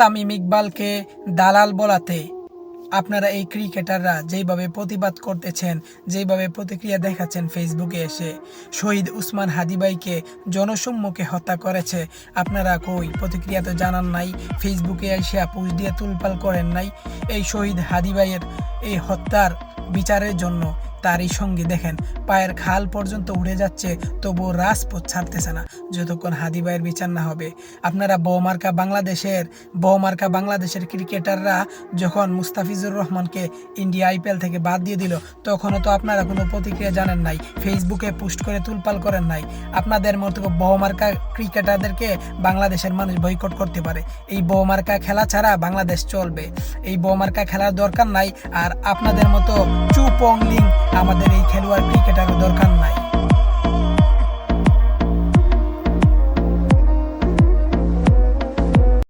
তামিম ইকবালকে দালাল বলাতে আপনারা এই ক্রিকেটাররা যেইভাবে প্রতিবাদ করতেছেন, যেইভাবে প্রতিক্রিয়া দেখাচ্ছেন ফেসবুকে এসে, শহীদ উসমান হাদি ভাইকে জনসম্মুখে হত্যা করেছে, আপনারা কই প্রতিক্রিয়া তো জানান নাই, ফেসবুকে এসে পোস্ট দিয়ে তুলপাল করেন নাই। এই শহীদ হাদি ভাইয়ের এই হত্যার বিচারের জন্য তারই সঙ্গে দেখেন পায়ের খাল পর্যন্ত উড়ে যাচ্ছে, তবুও রাজপথ ছাড়তেছে না যতক্ষণ হাদি ভাইয়ের বিচার না হবে। আপনারা বউমার্কা বাংলাদেশের ক্রিকেটাররা যখন মুস্তাফিজুর রহমানকে ইন্ডিয়া আইপিএল থেকে বাদ দিয়ে দিল, তখনও তো আপনারা কোনো প্রতিক্রিয়া জানেন নাই, ফেসবুকে পোস্ট করে তুলপাল করেন নাই। আপনাদের মতো বউমার্কা ক্রিকেটারদেরকে বাংলাদেশের মানুষ বয়কট করতে পারে। এই বউমার্কা খেলা ছাড়া বাংলাদেশ চলবে, এই বউমার্কা খেলার দরকার নাই। আর আপনাদের মতো চুপংলিং আমাদের এই খেলোয়াড় ক্রিকেটারের দরকার নাই।